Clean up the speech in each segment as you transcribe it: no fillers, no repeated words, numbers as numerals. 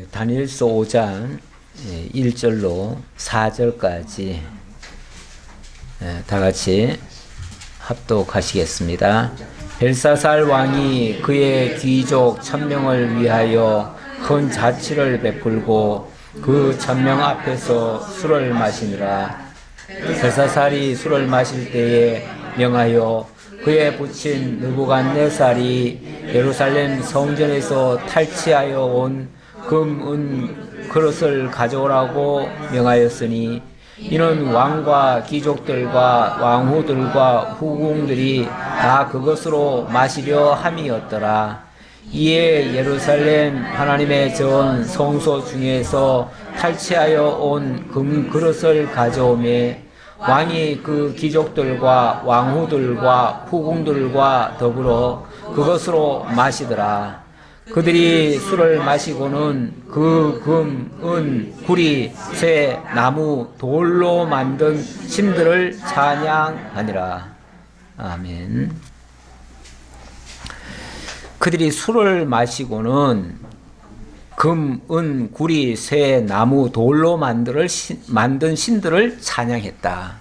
다니엘서 5장 1절로 4절까지 다 같이 합독하시겠습니다. 벨사살 왕이 그의 귀족 1000명을 위하여 큰 자치를 베풀고 그 1000명 앞에서 술을 마시니라. 벨사살이 술을 마실 때에 명하여 그의 부친 느부갓네살이 예루살렘 성전에서 탈취하여 온 금, 은, 그릇을 가져오라고 명하였으니 이는 왕과 귀족들과 왕후들과 후궁들이 다 그것으로 마시려 함이었더라. 이에 예루살렘 하나님의 전 성소 중에서 탈취하여 온 금 그릇을 가져오매 왕이 그 귀족들과 왕후들과 후궁들과 더불어 그것으로 마시더라. 그들이 술을 마시고는 그 금, 은, 구리, 쇠, 나무, 돌로 만든 신들을 찬양하니라. 아멘. 그들이 술을 마시고는 금, 은, 구리, 쇠, 나무, 돌로 만든 신들을 찬양했다.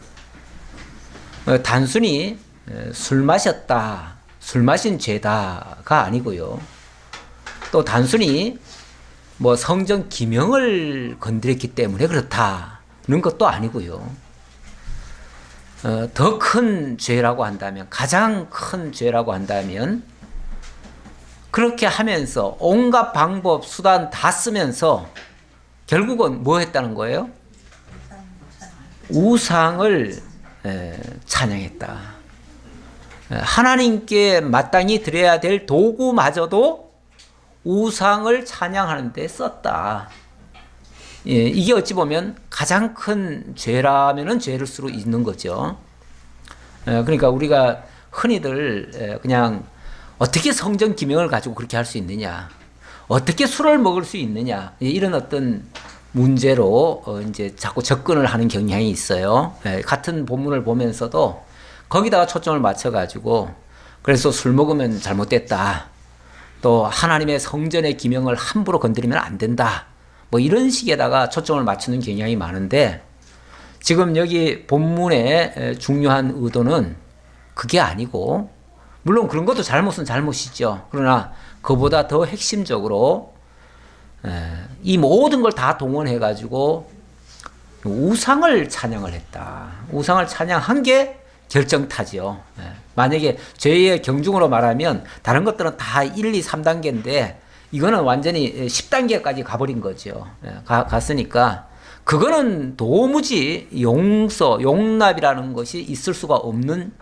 단순히 술 마셨다, 술 마신 죄다가 아니고요. 또 단순히 뭐 성전 기명을 건드렸기 때문에 그렇다는 것도 아니고요. 더 큰 죄라고 한다면, 가장 큰 죄라고 한다면 그렇게 하면서 온갖 방법, 수단 다 쓰면서 결국은 뭐 했다는 거예요? 우상을 찬양했다. 하나님께 마땅히 드려야 될 도구마저도 우상을 찬양하는 데 썼다. 이게 어찌 보면 가장 큰 죄라면은 죄를 수도 있는 거죠. 그러니까 우리가 흔히들 그냥 어떻게 성전 기명을 가지고 그렇게 할 수 있느냐, 어떻게 술을 먹을 수 있느냐, 이런 어떤 문제로 이제 자꾸 접근을 하는 경향이 있어요. 같은 본문을 보면서도 거기다가 초점을 맞춰가지고 그래서 술 먹으면 잘못됐다. 또 하나님의 성전의 기명을 함부로 건드리면 안 된다. 뭐 이런 식에다가 초점을 맞추는 경향이 많은데 지금 여기 본문의 중요한 의도는 그게 아니고, 물론 그런 것도 잘못은 잘못이죠. 그러나 그보다 더 핵심적으로 이 모든 걸 다 동원해가지고 우상을 찬양을 했다. 우상을 찬양한 게 결정타지요. 만약에 죄의 경중으로 말하면 다른 것들은 다 1, 2, 3단계인데 이거는 완전히 10단계까지 가버린 거죠. 갔으니까 그거는 도무지 용납이라는 것이 있을 수가 없는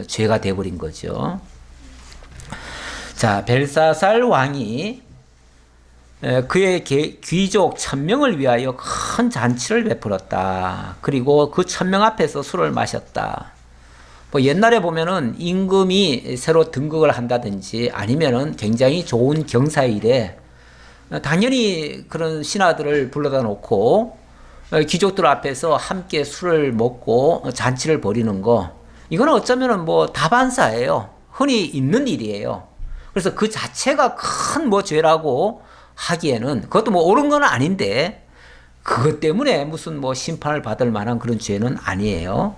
죄가 돼버린 거죠. 자, 벨사살 왕이 그의 귀족 1000명을 위하여 큰 잔치를 베풀었다. 그리고 그 1000명 앞에서 술을 마셨다. 뭐 옛날에 보면은 임금이 새로 등극을 한다든지 아니면은 굉장히 좋은 경사일에 당연히 그런 신하들을 불러다 놓고 귀족들 앞에서 함께 술을 먹고 잔치를 벌이는 거, 이거는 어쩌면은 뭐 다반사예요. 흔히 있는 일이에요. 그래서 그 자체가 큰 뭐 죄라고 하기에는, 그것도 뭐 옳은 건 아닌데 그것 때문에 무슨 뭐 심판을 받을 만한 그런 죄는 아니에요.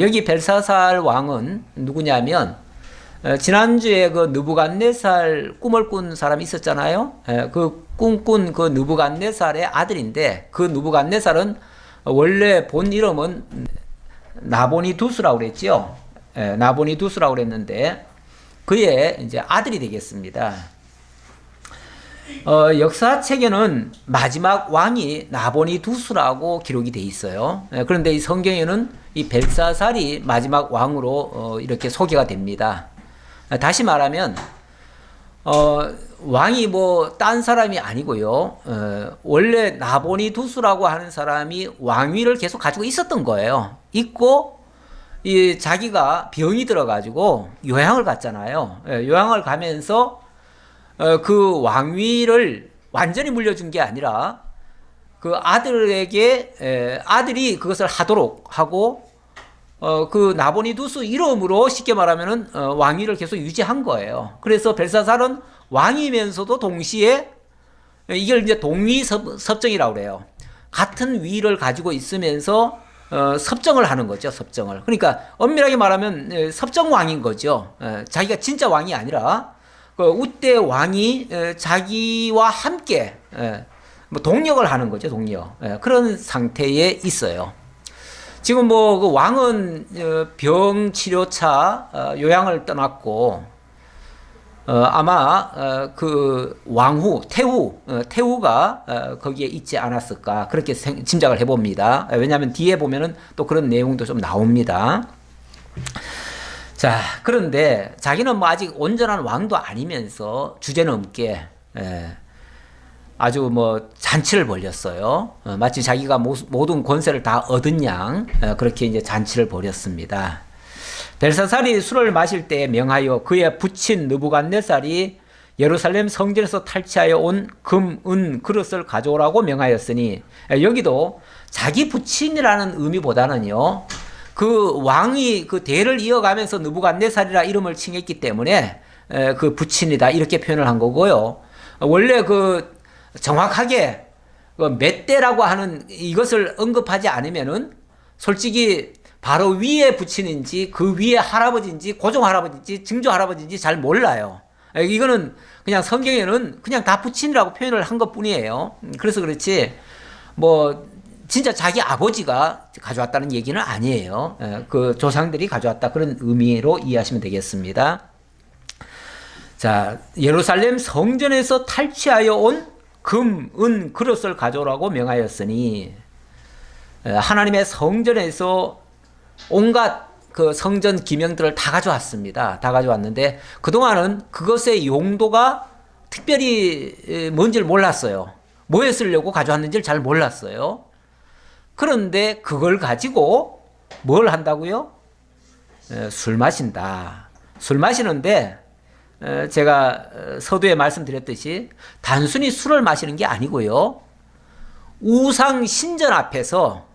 여기 벨사살 왕은 누구냐면 지난주에 그 느부갓네살 꿈을 꾼 사람이 있었잖아요. 그 꿈꾼 그 느부갓네살의 아들인데, 그 느부갓네살은 원래 본 이름은 나보니두스라고 그랬죠. 나보니두스라고 그랬는데 그의 이제 아들이 되겠습니다. 역사책에는 마지막 왕이 나보니두스라고 기록이 돼 있어요. 그런데 이 성경에는 이 벨사살이 마지막 왕으로 이렇게 소개가 됩니다. 다시 말하면 왕이 뭐 딴 사람이 아니고요. 원래 나보니두스라고 하는 사람이 왕위를 계속 가지고 있었던 거예요. 있고 이 자기가 병이 들어가지고 요양을 갔잖아요. 요양을 가면서 그 왕위를 완전히 물려준 게 아니라 그 아들에게 아들이 그것을 하도록 하고 그 나보니두스 이름으로 쉽게 말하면은 왕위를 계속 유지한 거예요. 그래서 벨사살은 왕이면서도 동시에 이걸 이제 동위 섭정이라고 그래요. 같은 위를 가지고 있으면서 섭정을 하는 거죠. 섭정을. 그러니까 엄밀하게 말하면 섭정왕인 거죠. 자기가 진짜 왕이 아니라 그 우대 왕이 자기와 함께 뭐 동력을 하는 거죠. 동력. 그런 상태에 있어요. 지금 뭐 그 왕은 병 치료차 요양을 떠났고 아마 그 왕후 태후가 거기에 있지 않았을까 그렇게 짐작을 해봅니다. 왜냐하면 뒤에 보면은 또 그런 내용도 좀 나옵니다. 자, 그런데 자기는 뭐 아직 온전한 왕도 아니면서 주제넘게 아주 뭐 잔치를 벌였어요. 마치 자기가 모든 권세를 다 얻은 양 그렇게 이제 잔치를 벌였습니다. 벨사살이 술을 마실 때에 명하여 그의 부친 느부갓네살이 예루살렘 성전에서 탈취하여 온 금, 은, 그릇을 가져오라고 명하였으니 여기도 자기 부친이라는 의미보다는요 그 왕이 그 대를 이어가면서 느부갓네살이라 이름을 칭했기 때문에 그 부친이다 이렇게 표현을 한 거고요. 원래 그 정확하게 몇 대라고 하는 이것을 언급하지 않으면은 솔직히 바로 위에 부친인지 그 위에 할아버지인지 고종 할아버지인지 증조 할아버지인지 잘 몰라요. 이거는 그냥 성경에는 그냥 다 부친이라고 표현을 한 것뿐이에요. 그래서 그렇지 뭐 진짜 자기 아버지가 가져왔다는 얘기는 아니에요. 그 조상들이 가져왔다 그런 의미로 이해하시면 되겠습니다. 자, 예루살렘 성전에서 탈취하여 온 금, 은, 그릇을 가져오라고 명하였으니 하나님의 성전에서 온갖 그 성전 기명들을 다 가져왔습니다. 다 가져왔는데 그동안은 그것의 용도가 특별히 뭔지를 몰랐어요. 뭐에 쓰려고 가져왔는지를 잘 몰랐어요. 그런데 그걸 가지고 뭘 한다고요? 술 마신다. 술 마시는데 제가 서두에 말씀드렸듯이 단순히 술을 마시는 게 아니고요. 우상 신전 앞에서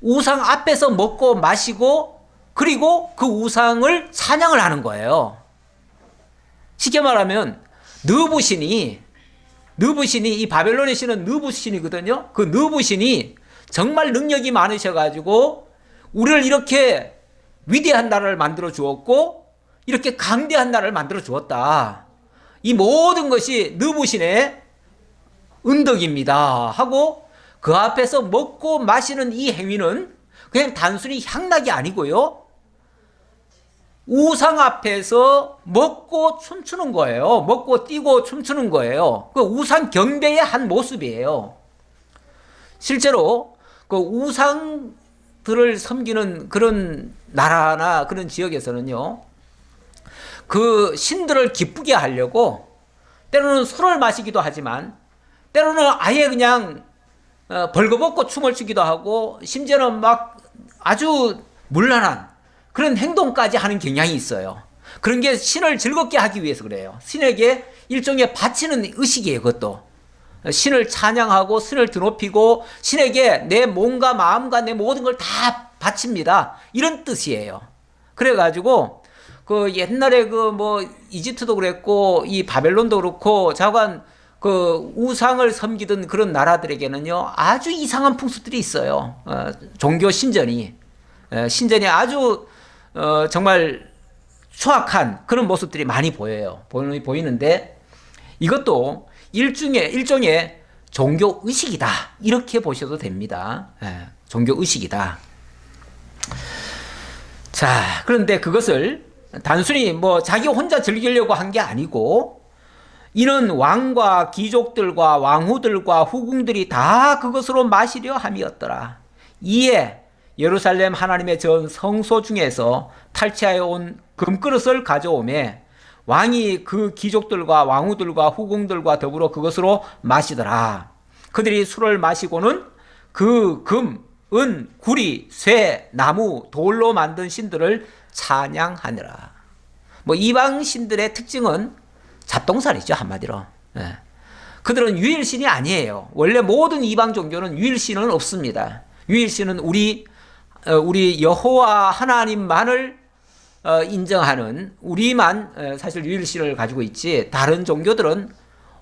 우상 앞에서 먹고 마시고 그리고 그 우상을 찬양을 하는 거예요. 쉽게 말하면 느부신이 이 바벨론의 신은 느부신이거든요. 그 느부신이 정말 능력이 많으셔가지고 우리를 이렇게 위대한 나라를 만들어 주었고 이렇게 강대한 나라를 만들어 주었다. 이 모든 것이 느부신의 은덕입니다 하고 그 앞에서 먹고 마시는 이 행위는 그냥 단순히 향락이 아니고요. 우상 앞에서 먹고 춤추는 거예요. 먹고 뛰고 춤추는 거예요. 그 우상 경배의 한 모습이에요. 실제로 그 우상들을 섬기는 그런 나라나 그런 지역에서는요. 그 신들을 기쁘게 하려고 때로는 술을 마시기도 하지만 때로는 아예 그냥 벌거벗고 춤을 추기도 하고 심지어는 막 아주 문란한 그런 행동까지 하는 경향이 있어요. 그런 게 신을 즐겁게 하기 위해서 그래요. 신에게 일종의 바치는 의식이에요. 그것도 신을 찬양하고 신을 드높이고 신에게 내 몸과 마음과 내 모든 걸 다 바칩니다. 이런 뜻이에요. 그래가지고 그 옛날에 그 뭐 이집트도 그랬고 이 바벨론도 그렇고 자관 그 우상을 섬기던 그런 나라들에게는요 아주 이상한 풍습들이 있어요. 종교 신전이 아주 정말 추악한 그런 모습들이 많이 보이는데 이것도 일종의 종교 의식이다 이렇게 보셔도 됩니다. 종교 의식이다. 자, 그런데 그것을 단순히 뭐 자기 혼자 즐기려고 한 게 아니고 이는 왕과 귀족들과 왕후들과 후궁들이 다 그것으로 마시려 함이었더라. 이에 예루살렘 하나님의 전 성소 중에서 탈취하여 온 금그릇을 가져오매 왕이 그 귀족들과 왕후들과 후궁들과 더불어 그것으로 마시더라. 그들이 술을 마시고는 그 금, 은, 구리, 쇠, 나무, 돌로 만든 신들을 찬양하느라. 뭐 이방 신들의 특징은 잡동살이죠, 한마디로. 그들은 유일신이 아니에요. 원래 모든 이방 종교는 유일신은 없습니다. 유일신은 우리 여호와 하나님만을 인정하는 우리만 사실 유일신을 가지고 있지 다른 종교들은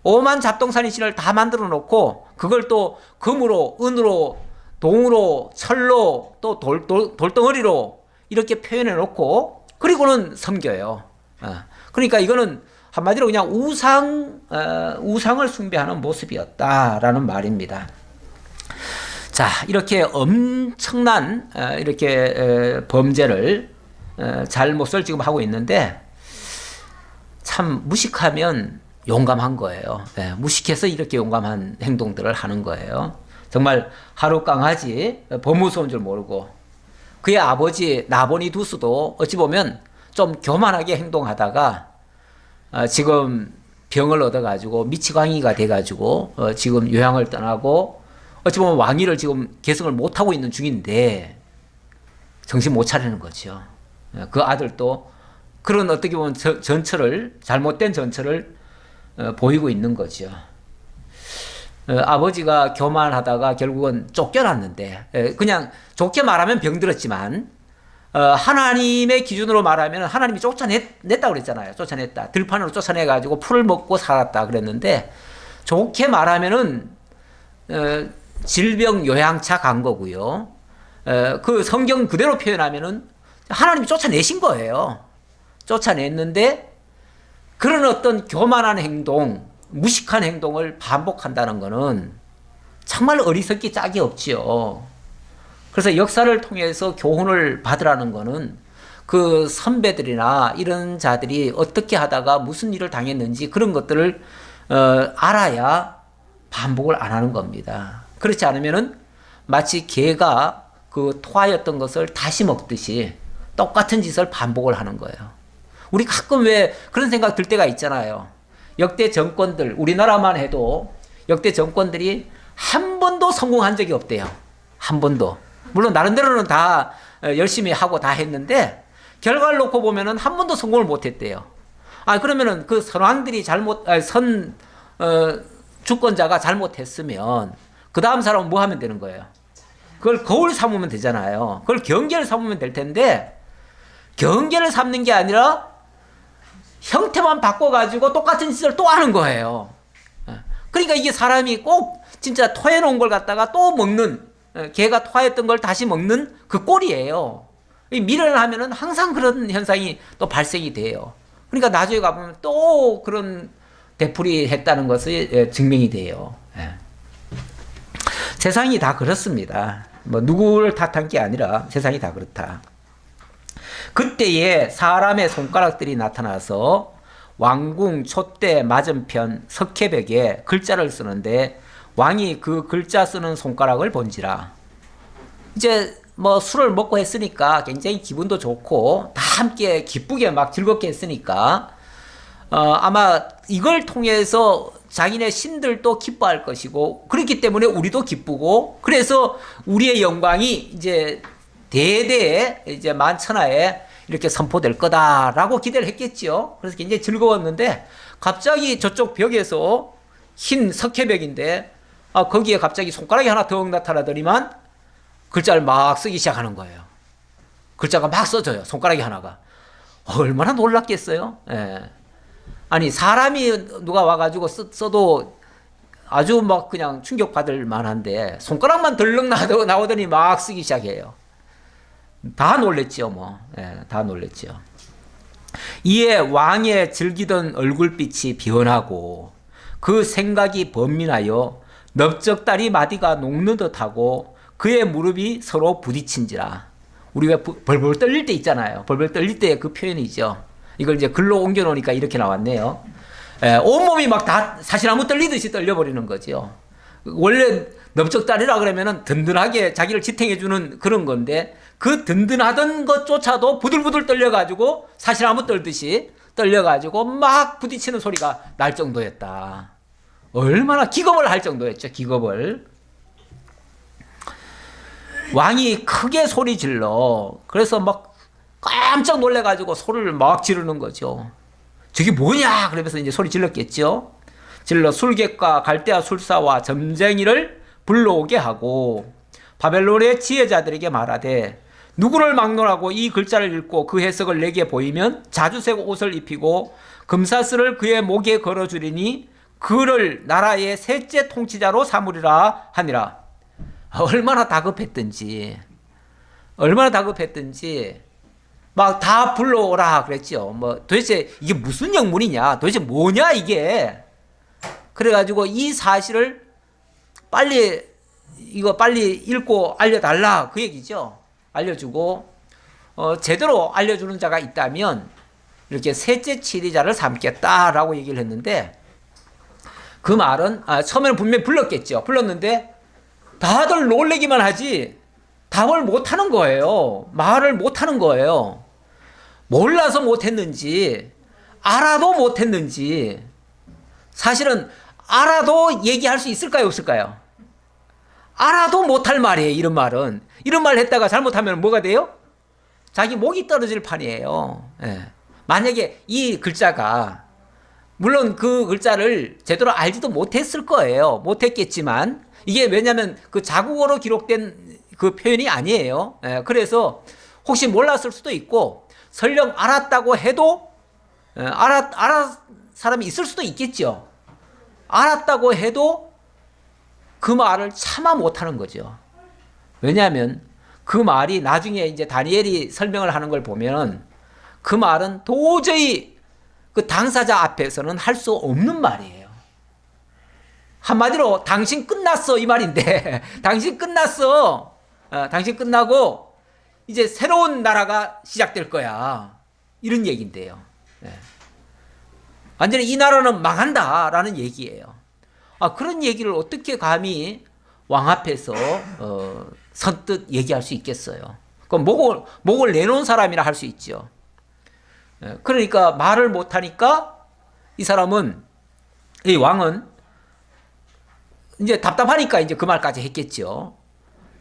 오만 잡동사니 신을 다 만들어 놓고 그걸 또 금으로, 은으로, 동으로, 철로, 또 돌덩어리로 이렇게 표현해 놓고 그리고는 섬겨요. 그러니까 이거는 한마디로 그냥 우상을 숭배하는 모습이었다라는 말입니다. 자, 이렇게 엄청난 이렇게 범죄를 잘못을 지금 하고 있는데 참 무식하면 용감한 거예요. 무식해서 이렇게 용감한 행동들을 하는 거예요. 정말 하루 강아지 범무서운 줄 모르고 그의 아버지 나보니두스도 어찌 보면 좀 교만하게 행동하다가 지금 병을 얻어가지고 미치광이가 돼가지고 지금 요양을 떠나고 어찌 보면 왕위를 지금 계승을 못하고 있는 중인데 정신 못 차리는 거죠. 그 아들도 그런 어떻게 보면 잘못된 전철을 보이고 있는 거죠. 아버지가 교만하다가 결국은 쫓겨났는데 그냥 좋게 말하면 병들었지만 하나님의 기준으로 말하면 하나님이 쫓아냈다 그랬잖아요. 쫓아냈다. 들판으로 쫓아내가지고 풀을 먹고 살았다 그랬는데 좋게 말하면은 질병 요양차 간 거고요. 그 성경 그대로 표현하면은 하나님이 쫓아내신 거예요. 쫓아냈는데 그런 어떤 교만한 행동, 무식한 행동을 반복한다는 거는 정말 어리석기 짝이 없지요. 그래서 역사를 통해서 교훈을 받으라는 거는 그 선배들이나 이런 자들이 어떻게 하다가 무슨 일을 당했는지 그런 것들을 알아야 반복을 안 하는 겁니다. 그렇지 않으면은 마치 개가 그 토하였던 것을 다시 먹듯이 똑같은 짓을 반복을 하는 거예요. 우리 가끔 왜 그런 생각 들 때가 있잖아요. 역대 정권들, 우리나라만 해도 역대 정권들이 한 번도 성공한 적이 없대요. 한 번도. 물론 나름대로는 다 열심히 하고 다 했는데 결과를 놓고 보면은 한 번도 성공을 못 했대요. 그러면은 그 선왕들이 주권자가 잘못했으면 그 다음 사람은 뭐 하면 되는 거예요? 그걸 거울 삼으면 되잖아요. 그걸 경계를 삼으면 될 텐데 경계를 삼는 게 아니라 형태만 바꿔가지고 똑같은 짓을 또 하는 거예요. 그러니까 이게 사람이 꼭 진짜 토해놓은 걸 갖다가 또 먹는, 개가 토했던 걸 다시 먹는 그 꼴이에요. 미련을 하면은 항상 그런 현상이 또 발생이 돼요. 그러니까 나중에 가보면 또 그런 되풀이 했다는 것이 증명이 돼요. 세상이 다 그렇습니다. 뭐 누구를 탓한 게 아니라 세상이 다 그렇다. 그때에 사람의 손가락들이 나타나서 왕궁, 촛대, 맞은편, 석회벽에 글자를 쓰는데 왕이 그 글자 쓰는 손가락을 본지라. 이제 뭐 술을 먹고 했으니까 굉장히 기분도 좋고 다 함께 기쁘게 막 즐겁게 했으니까 아마 이걸 통해서 자기네 신들도 기뻐할 것이고 그렇기 때문에 우리도 기쁘고 그래서 우리의 영광이 이제 대대에 이제 만천하에 이렇게 선포될 거다라고 기대를 했겠지요. 그래서 굉장히 즐거웠는데 갑자기 저쪽 벽에서 흰 석회벽인데 거기에 갑자기 손가락이 하나 더욱 나타나더니만 글자를 막 쓰기 시작하는 거예요. 글자가 막 써져요. 손가락이 하나가. 얼마나 놀랐겠어요. 아니 사람이 누가 와가지고 써도 아주 막 그냥 충격받을 만한데 손가락만 덜렁 나오더니 막 쓰기 시작해요. 다 놀랬죠, 뭐. 다 놀랬죠. 이에 왕의 즐기던 얼굴빛이 변하고 그 생각이 번민하여 넓적다리 마디가 녹는 듯하고 그의 무릎이 서로 부딪힌지라. 우리가 벌벌 떨릴 때 있잖아요. 벌벌 떨릴 때의 그 표현이죠. 이걸 이제 글로 옮겨 놓으니까 이렇게 나왔네요. 온몸이 막 다 사시나무 떨리듯이 떨려버리는 거죠. 원래 넓적다리라 그러면은 든든하게 자기를 지탱해주는 그런 건데 그 든든하던 것조차도 부들부들 떨려가지고 사시나무 떨듯이 떨려가지고 막 부딪히는 소리가 날 정도였다. 얼마나 기겁을 할 정도였죠. 기겁을. 왕이 크게 소리 질러 그래서 막 깜짝 놀래가지고 소리를 막 지르는 거죠. 저게 뭐냐 그러면서 이제 소리 질렀겠죠. 질러 술객과 갈대아 술사와 점쟁이를 불러오게 하고 바벨론의 지혜자들에게 말하되 누구를 막론하고 이 글자를 읽고 그 해석을 내게 보이면 자주색 옷을 입히고 금사슬을 그의 목에 걸어주리니 그를 나라의 셋째 통치자로 삼으리라 하니라. 얼마나 다급했든지 막 다 불러오라 그랬죠. 뭐 도대체 이게 무슨 영문이냐, 도대체 뭐냐 이게. 그래가지고 이 사실을 빨리 읽고 알려달라 그 얘기죠. 알려주고 제대로 알려주는 자가 있다면 이렇게 셋째 치리자를 삼겠다라고 얘기를 했는데, 그 말은 처음에는 분명히 불렀겠죠. 불렀는데 다들 놀래기만 하지 답을 못하는 거예요. 말을 못하는 거예요. 몰라서 못했는지 알아도 못했는지. 사실은 알아도 얘기할 수 있을까요, 없을까요? 알아도 못할 말이에요. 이런 말은. 이런 말 했다가 잘못하면 뭐가 돼요? 자기 목이 떨어질 판이에요. 예. 만약에 이 글자가, 물론 그 글자를 제대로 알지도 못했을 거예요. 못했겠지만 이게 왜냐하면 그 자국어로 기록된 그 표현이 아니에요. 예. 그래서 혹시 몰랐을 수도 있고, 설령 알았다고 해도 알았 사람이 있을 수도 있겠죠. 알았다고 해도 그 말을 차마 못하는 거죠. 왜냐하면 그 말이 나중에 이제 다니엘이 설명을 하는 걸 보면 그 말은 도저히 그 당사자 앞에서는 할 수 없는 말이에요. 한마디로 당신 끝났어 이 말인데 당신 끝났어. 당신 끝나고 이제 새로운 나라가 시작될 거야. 이런 얘기인데요. 완전히 이 나라는 망한다라는 얘기예요. 그런 얘기를 어떻게 감히 왕 앞에서 선뜻 얘기할 수 있겠어요. 그럼 목을 내놓은 사람이라 할 수 있죠. 그러니까 말을 못하니까 이 사람은, 이 왕은 이제 답답하니까 이제 그 말까지 했겠죠.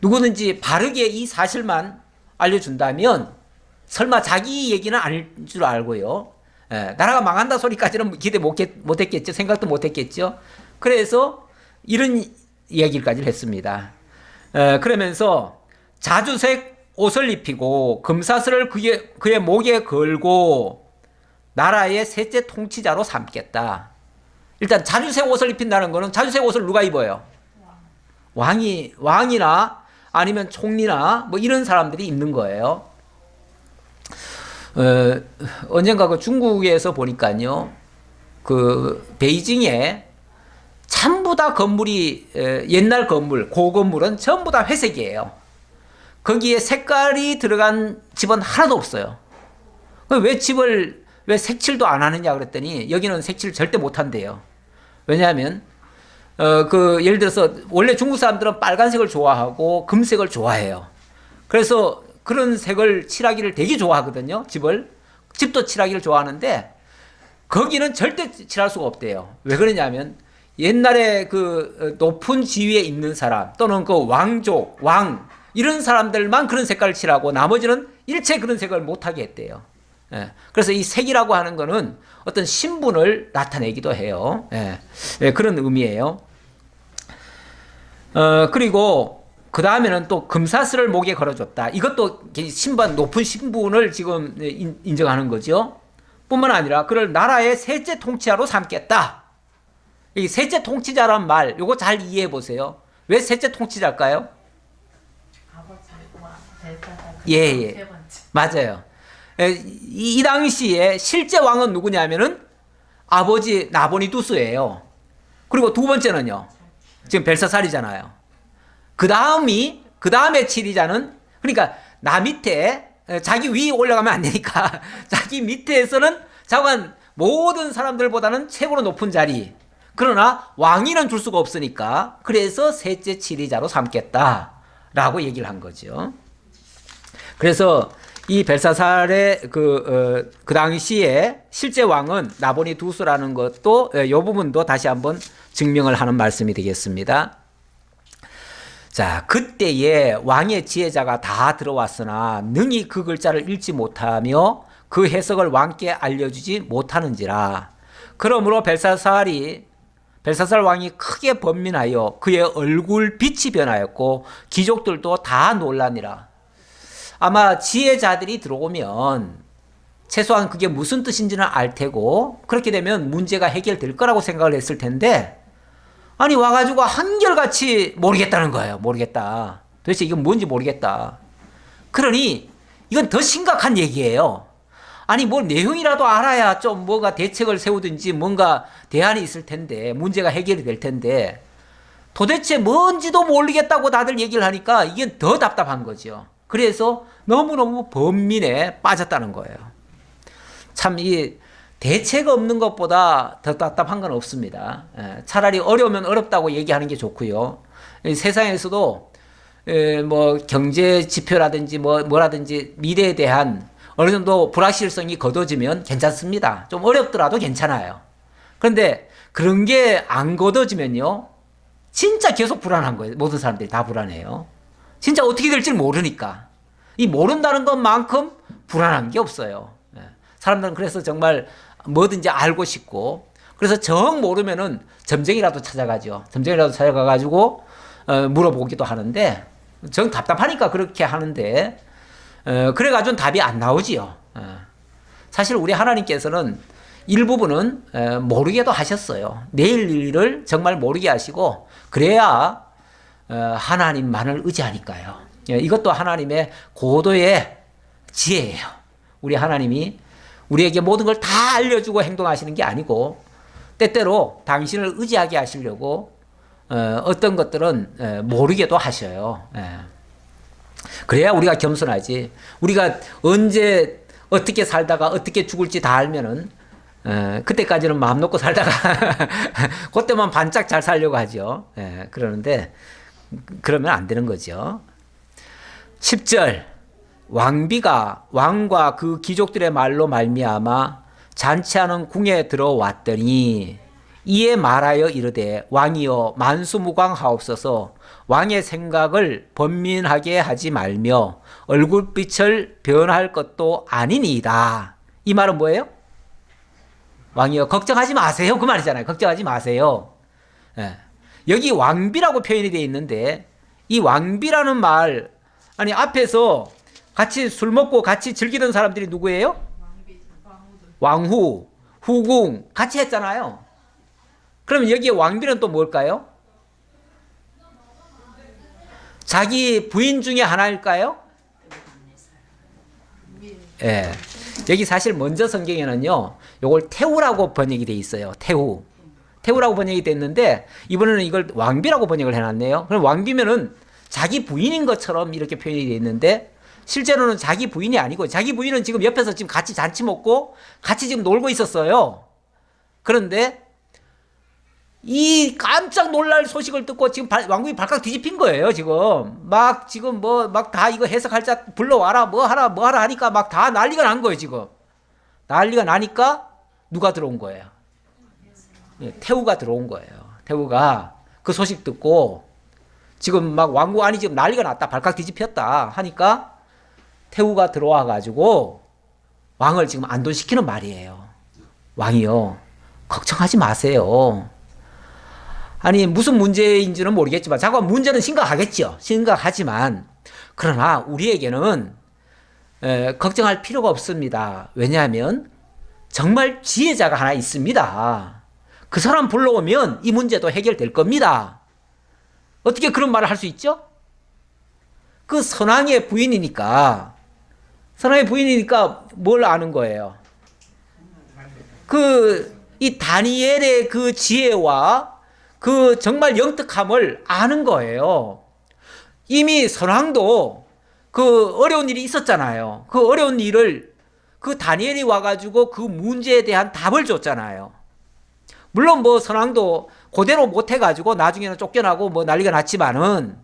누구든지 바르게 이 사실만 알려준다면 설마 자기 얘기는 아닐 줄 알고요. 나라가 망한다 소리까지는 기대 못했겠죠. 생각도 못했겠죠. 그래서 이런 이야기까지 했습니다. 그러면서 자주색 옷을 입히고 금사슬을 그의 목에 걸고 나라의 셋째 통치자로 삼겠다. 일단 자주색 옷을 입힌다는 거는, 자주색 옷을 누가 입어요? 왕이나 아니면 총리나 뭐 이런 사람들이 입는 거예요. 언젠가 그 중국에서 보니까요, 그 베이징에 전부 다 건물이, 옛날 건물, 고건물은 전부 다 회색이에요. 거기에 색깔이 들어간 집은 하나도 없어요. 왜 색칠도 안 하느냐 그랬더니 여기는 색칠 절대 못 한대요. 왜냐하면 예를 들어서 원래 중국 사람들은 빨간색을 좋아하고 금색을 좋아해요. 그래서 그런 색을 칠하기를 되게 좋아하거든요. 집도 칠하기를 좋아하는데 거기는 절대 칠할 수가 없대요. 왜 그러냐면 옛날에 그 높은 지위에 있는 사람 또는 그 왕족, 왕 이런 사람들만 그런 색깔을 칠하고 나머지는 일체 그런 색을 못하게 했대요. 그래서 이 색이라고 하는 거는 어떤 신분을 나타내기도 해요. 그런 의미예요. 그리고 그 다음에는 또 금사슬을 목에 걸어줬다. 이것도 높은 신분을 지금 인정하는 거죠. 뿐만 아니라 그를 나라의 셋째 통치자로 삼겠다. 이 셋째 통치자란 말, 요거 잘 이해해 보세요. 왜 셋째 통치자일까요? 예. 맞아요. 이 당시에 실제 왕은 누구냐면은 아버지 나보니두스예요. 그리고 두 번째는요, 지금 벨사살이잖아요. 그 다음에 치리자는, 그러니까 나 밑에, 자기 위에 올라가면 안 되니까 자기 밑에서는 자관 모든 사람들보다는 최고로 높은 자리. 그러나 왕위는 줄 수가 없으니까 그래서 셋째 치리자로 삼겠다라고 얘기를 한 거죠. 그래서 이 벨사살의 그 당시에 실제 왕은 나보니두스라는 것도 이 부분도 다시 한번 증명을 하는 말씀이 되겠습니다. 자, 그때에 왕의 지혜자가 다 들어왔으나 능히 그 글자를 읽지 못하며 그 해석을 왕께 알려주지 못하는지라. 그러므로 벨사살 왕이 크게 번민하여 그의 얼굴 빛이 변하였고 귀족들도 다 놀라니라. 아마 지혜자들이 들어오면 최소한 그게 무슨 뜻인지는 알 테고 그렇게 되면 문제가 해결될 거라고 생각을 했을 텐데 아니 와가지고 한결같이 모르겠다는 거예요. 모르겠다. 도대체 이건 뭔지 모르겠다. 그러니 이건 더 심각한 얘기예요. 아니 뭐 내용이라도 알아야 좀 뭔가 대책을 세우든지 뭔가 대안이 있을 텐데 문제가 해결이 될 텐데 도대체 뭔지도 모르겠다고 다들 얘기를 하니까 이게 더 답답한 거죠. 그래서 너무너무 번민에 빠졌다는 거예요. 참 이 대책 없는 것보다 더 답답한 건 없습니다. 차라리 어려우면 어렵다고 얘기하는 게 좋고요. 세상에서도 뭐 경제 지표라든지 뭐라든지 미래에 대한 어느 정도 불확실성이 걷어지면 괜찮습니다. 좀 어렵더라도 괜찮아요. 그런데 그런 게 안 걷어지면요. 진짜 계속 불안한 거예요. 모든 사람들이 다 불안해요. 진짜 어떻게 될지 모르니까. 이 모른다는 것만큼 불안한 게 없어요. 사람들은 그래서 정말 뭐든지 알고 싶고 그래서 정 모르면은 점쟁이라도 찾아가죠. 점쟁이라도 찾아가가지고 물어보기도 하는데 정 답답하니까 그렇게 하는데 그래가지고는 답이 안 나오지요. 사실 우리 하나님께서는 일부분은 모르게도 하셨어요. 내일 일을 정말 모르게 하시고 그래야 하나님만을 의지하니까요. 이것도 하나님의 고도의 지혜예요. 우리 하나님이 우리에게 모든 걸 다 알려주고 행동하시는 게 아니고 때때로 당신을 의지하게 하시려고 어떤 것들은 모르게도 하셔요. 그래야 우리가 겸손하지. 우리가 언제 어떻게 살다가 어떻게 죽을지 다 알면은 그때까지는 마음 놓고 살다가 그때만 반짝 잘 살려고 하죠. 그러는데 그러면 안 되는 거죠. 10절 왕과 그 귀족들의 말로 말미암아 잔치하는 궁에 들어왔더니 이에 말하여 이르되 왕이여 만수무강하옵소서 왕의 생각을 번민하게 하지 말며 얼굴빛을 변할 것도 아니니이다. 이 말은 뭐예요? 왕이여 걱정하지 마세요. 그 말이잖아요. 걱정하지 마세요. 여기 왕비라고 표현이 되어 있는데 이 왕비라는 말 아니 앞에서 같이 술 먹고 같이 즐기던 사람들이 누구예요? 왕후, 후궁 같이 했잖아요. 그럼 여기에 왕비는 또 뭘까요? 자기 부인 중에 하나일까요? 예. 여기 사실 먼저 성경에는요, 요걸 태우라고 번역이 돼 있어요. 태우라고 번역이 됐는데 이번에는 이걸 왕비라고 번역을 해놨네요. 그럼 왕비면은 자기 부인인 것처럼 이렇게 표현이 돼 있는데 실제로는 자기 부인이 아니고 자기 부인은 지금 옆에서 지금 같이 잔치 먹고 같이 지금 놀고 있었어요. 그런데 이 깜짝 놀랄 소식을 듣고 지금 왕궁이 발칵 뒤집힌 거예요. 지금 막 다 이거 해석할 자 불러와라 뭐 하라 하니까 막 다 난리가 난 거예요. 지금 난리가 나니까 누가 들어온 거예요? 태우가 들어온 거예요. 태우가 그 소식 듣고 지금 막 왕궁 안이 지금 난리가 났다 발칵 뒤집혔다 하니까 태우가 들어와 가지고 왕을 지금 안도시키는 말이에요. 왕이요 걱정하지 마세요. 아니 무슨 문제인지는 모르겠지만 자꾸 문제는 심각하겠죠. 심각하지만 그러나 우리에게는 걱정할 필요가 없습니다. 왜냐하면 정말 지혜자가 하나 있습니다. 그 사람 불러오면 이 문제도 해결될 겁니다. 어떻게 그런 말을 할 수 있죠? 그 선왕의 부인이니까 뭘 아는 거예요? 이 다니엘의 그 지혜와 그 정말 영특함을 아는 거예요. 이미 선왕도 그 어려운 일이 있었잖아요. 그 어려운 일을 그 다니엘이 와가지고 그 문제에 대한 답을 줬잖아요. 물론 뭐 선왕도 그대로 못해가지고 나중에는 쫓겨나고 뭐 난리가 났지만은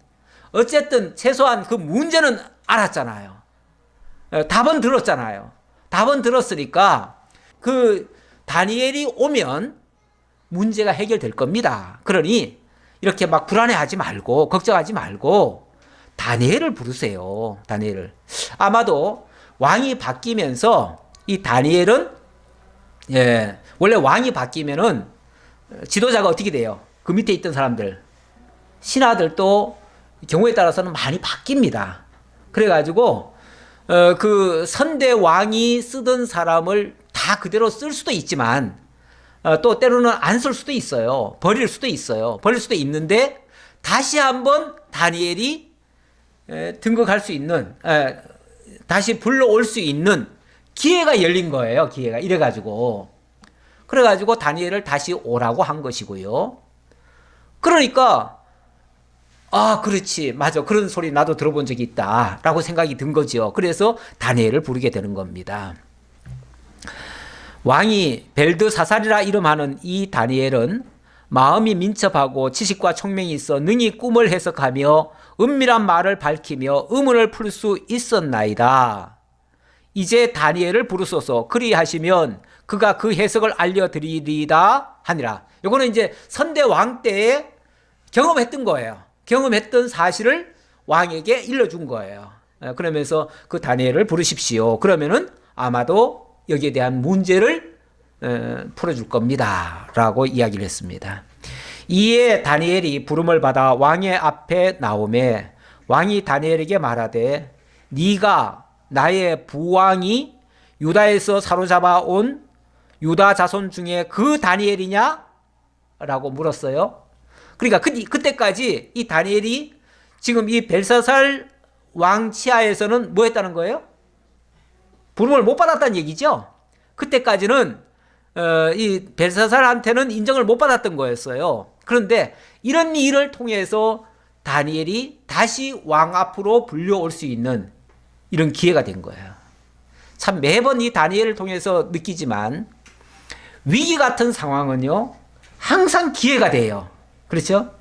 어쨌든 최소한 그 문제는 알았잖아요. 답은 들었잖아요. 답은 들었으니까 그 다니엘이 오면 문제가 해결될 겁니다. 그러니 이렇게 막 불안해하지 말고 걱정하지 말고 다니엘을 부르세요. 다니엘을. 아마도 왕이 바뀌면서 이 다니엘은 원래 왕이 바뀌면은 지도자가 어떻게 돼요? 그 밑에 있던 사람들 신하들도 경우에 따라서는 많이 바뀝니다. 그래가지고 그 선대 왕이 쓰던 사람을 다 그대로 쓸 수도 있지만 또 때로는 안 쓸 수도 있어요. 버릴 수도 있어요. 버릴 수도 있는데 다시 한번 다니엘이 등극할 수 있는, 다시 불러올 수 있는 기회가 열린 거예요. 기회가. 이래가지고. 그래가지고 다니엘을 다시 오라고 한 것이고요. 그러니까, 아, 그렇지. 맞아. 그런 소리 나도 들어본 적이 있다. 라고 생각이 든 거죠. 그래서 다니엘을 부르게 되는 겁니다. 왕이 벨드사살이라 이름하는 이 다니엘은 마음이 민첩하고 지식과 총명이 있어 능히 꿈을 해석하며 은밀한 말을 밝히며 의문을 풀 수 있었나이다. 이제 다니엘을 부르소서. 그리하시면 그가 그 해석을 알려드리리다 하니라. 요거는 이제 선대 왕 때에 경험했던 거예요. 경험했던 사실을 왕에게 일러준 거예요. 그러면서 그 다니엘을 부르십시오. 그러면은 아마도 여기에 대한 문제를 풀어줄 겁니다. 라고 이야기를 했습니다. 이에 다니엘이 부름을 받아 왕의 앞에 나오매 왕이 다니엘에게 말하되 네가 나의 부왕이 유다에서 사로잡아 온 유다 자손 중에 그 다니엘이냐? 라고 물었어요. 그러니까 그때까지 이 다니엘이 지금 이 벨사살 왕 치하에서는 뭐 했다는 거예요? 부름을 못 받았다는 얘기죠. 그때까지는 이 벨사살한테는 인정을 못 받았던 거였어요. 그런데 이런 일을 통해서 다니엘이 다시 왕 앞으로 불려올 수 있는 이런 기회가 된 거예요. 참 매번 이 다니엘을 통해서 느끼지만 위기 같은 상황은요 항상 기회가 돼요. 그렇죠?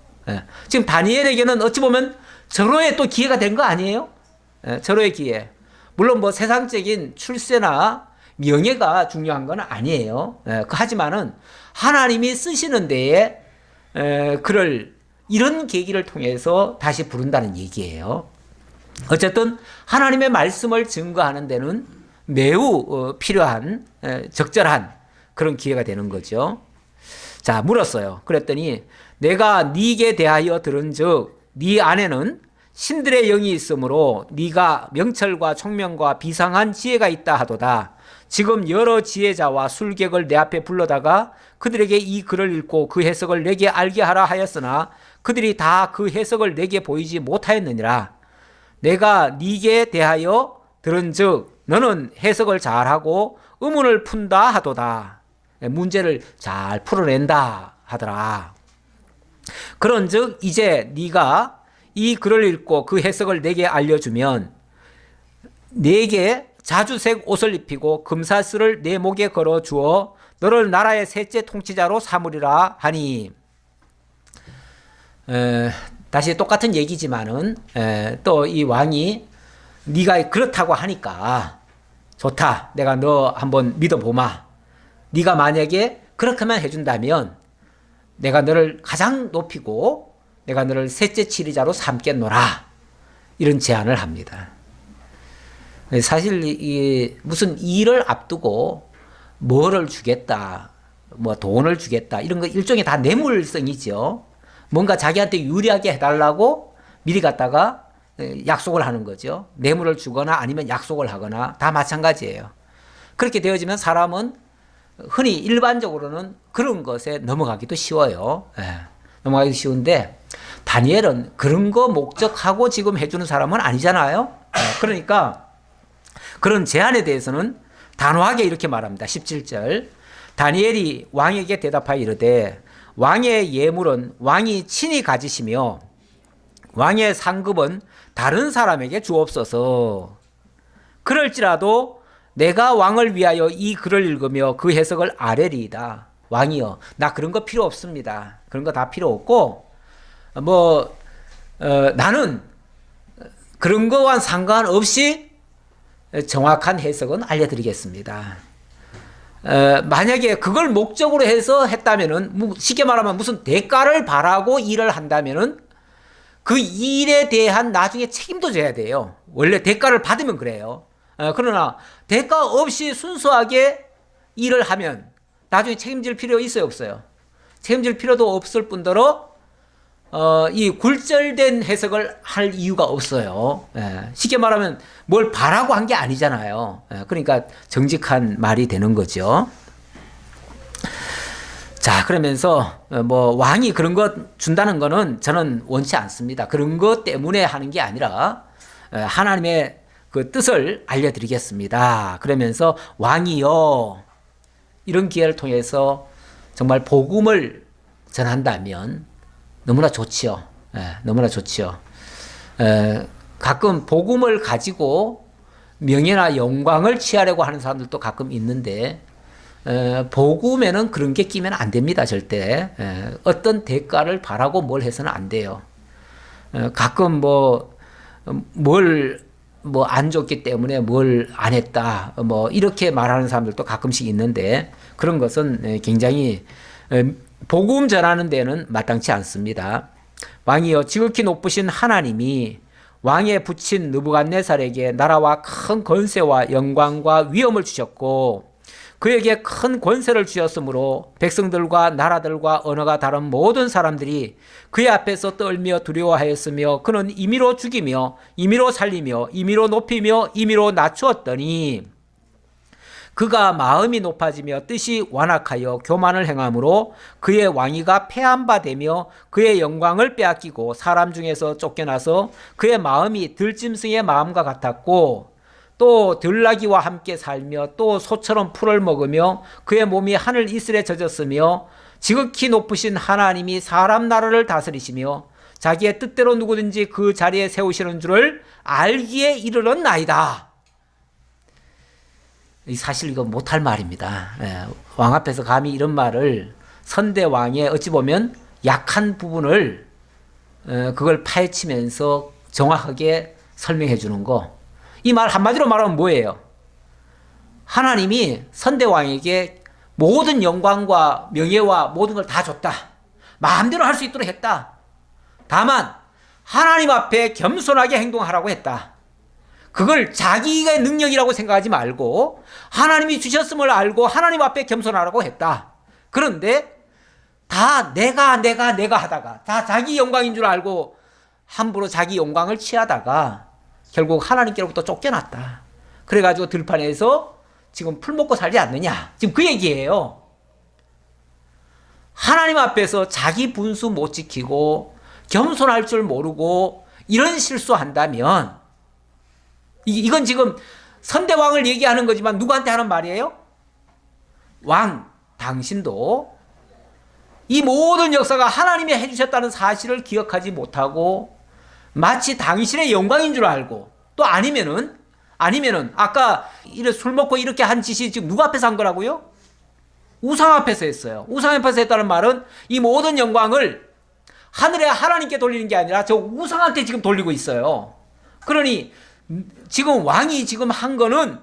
지금 다니엘에게는 어찌 보면 절호의 또 기회가 된 거 아니에요? 절호의 기회. 물론 뭐 세상적인 출세나 명예가 중요한 건 아니에요. 하지만은 하나님이 쓰시는 데에 이런 계기를 통해서 다시 부른다는 얘기예요. 어쨌든 하나님의 말씀을 증거하는 데는 매우 필요한 적절한 그런 기회가 되는 거죠. 자, 물었어요. 그랬더니 내가 네게 대하여 들은즉 네 안에는 신들의 영이 있으므로 네가 명철과 총명과 비상한 지혜가 있다 하도다. 지금 여러 지혜자와 술객을 내 앞에 불러다가 그들에게 이 글을 읽고 그 해석을 내게 알게 하라 하였으나 그들이 다 그 해석을 내게 보이지 못하였느니라. 내가 네게 대하여 들은즉 너는 해석을 잘하고 의문을 푼다 하도다. 문제를 잘 풀어낸다 하더라. 그런즉 이제 네가 이 글을 읽고 그 해석을 내게 알려주면 내게 자주색 옷을 입히고 금사슬을 내 목에 걸어 주어 너를 나라의 셋째 통치자로 삼으리라 하니. 다시 똑같은 얘기지만은 또 이 왕이 네가 그렇다고 하니까 좋다. 내가 너 한번 믿어보마. 네가 만약에 그렇게만 해준다면 내가 너를 가장 높이고 내가 너를 셋째 치리자로 삼겠노라. 이런 제안을 합니다. 사실 이 무슨 일을 앞두고 뭐를 주겠다, 뭐 돈을 주겠다 이런 거 일종의 다 뇌물성이죠. 뭔가 자기한테 유리하게 해달라고 미리 갖다가 약속을 하는 거죠. 뇌물을 주거나 아니면 약속을 하거나 다 마찬가지예요. 그렇게 되어지면 사람은 흔히 일반적으로는 그런 것에 넘어가기도 쉬워요. 넘어가기 쉬운데 다니엘은 그런 거 목적하고 지금 해주는 사람은 아니잖아요. 그러니까 그런 제안에 대해서는 단호하게 이렇게 말합니다. 17절 다니엘이 왕에게 대답하여 이르되 왕의 예물은 왕이 친히 가지시며 왕의 상급은 다른 사람에게 주옵소서. 그럴지라도 내가 왕을 위하여 이 글을 읽으며 그 해석을 아뢰리이다. 왕이여, 나 그런 거 필요 없습니다. 그런 거 다 필요 없고 나는 그런 거와 상관없이 정확한 해석은 알려드리겠습니다. 만약에 그걸 목적으로 해서 했다면은 쉽게 말하면 무슨 대가를 바라고 일을 한다면은 그 일에 대한 나중에 책임도 져야 돼요. 원래 대가를 받으면 그래요. 그러나 대가 없이 순수하게 일을 하면 나중에 책임질 필요 있어요, 없어요? 책임질 필요도 없을 뿐더러 이 굴절된 해석을 할 이유가 없어요. 예, 쉽게 말하면 뭘 바라고 한 게 아니잖아요. 예, 그러니까 정직한 말이 되는 거죠. 자, 그러면서 뭐 왕이 그런 것 준다는 거는 저는 원치 않습니다. 그런 것 때문에 하는 게 아니라 하나님의 그 뜻을 알려드리겠습니다. 그러면서 왕이요, 이런 기회를 통해서 정말 복음을 전한다면 너무나 좋지요. 너무나 좋지요. 가끔 복음을 가지고 명예나 영광을 취하려고 하는 사람들도 가끔 있는데, 복음에는 그런 게 끼면 안 됩니다, 절대. 어떤 대가를 바라고 뭘 해서는 안 돼요. 가끔 안 좋기 때문에 뭘 안 했다, 이렇게 말하는 사람들도 가끔씩 있는데, 그런 것은 굉장히 복음 전하는 데는 마땅치 않습니다. 왕이여, 지극히 높으신 하나님이 왕에 붙인 느부갓네살에게 나라와 큰 권세와 영광과 위엄을 주셨고, 그에게 큰 권세를 주셨으므로 백성들과 나라들과 언어가 다른 모든 사람들이 그의 앞에서 떨며 두려워하였으며, 그는 임의로 죽이며 임의로 살리며 임의로 높이며 임의로 낮추었더니, 그가 마음이 높아지며 뜻이 완악하여 교만을 행함으로 그의 왕위가 패한 바 되며 그의 영광을 빼앗기고 사람 중에서 쫓겨나서 그의 마음이 들짐승의 마음과 같았고, 또 들나귀와 함께 살며 또 소처럼 풀을 먹으며 그의 몸이 하늘 이슬에 젖었으며, 지극히 높으신 하나님이 사람 나라를 다스리시며 자기의 뜻대로 누구든지 그 자리에 세우시는 줄을 알기에 이르렀나이다. 사실 이거 못할 말입니다. 왕 앞에서 감히 이런 말을, 선대왕의 어찌 보면 약한 부분을 그걸 파헤치면서 정확하게 설명해 주는 거. 이 말 한마디로 말하면 뭐예요? 하나님이 선대왕에게 모든 영광과 명예와 모든 걸 다 줬다. 마음대로 할 수 있도록 했다. 다만 하나님 앞에 겸손하게 행동하라고 했다. 그걸 자기의 능력이라고 생각하지 말고 하나님이 주셨음을 알고 하나님 앞에 겸손하라고 했다. 그런데 다 내가 하다가 다 자기 영광인 줄 알고 함부로 자기 영광을 취하다가 결국 하나님께로부터 쫓겨났다. 그래가지고 들판에서 지금 풀 먹고 살지 않느냐, 지금 그 얘기예요. 하나님 앞에서 자기 분수 못 지키고 겸손할 줄 모르고 이런 실수한다면, 이건 지금 선대왕을 얘기하는 거지만 누구한테 하는 말이에요? 왕, 당신도 이 모든 역사가 하나님이 해주셨다는 사실을 기억하지 못하고 마치 당신의 영광인 줄 알고, 또 아니면은 아까 이렇게 술 먹고 이렇게 한 짓이 지금 누구 앞에서 한 거라고요? 우상 앞에서 했어요. 우상 앞에서 했다는 말은 이 모든 영광을 하늘의 하나님께 돌리는 게 아니라 저 우상한테 지금 돌리고 있어요. 그러니 지금 왕이 지금 한 거는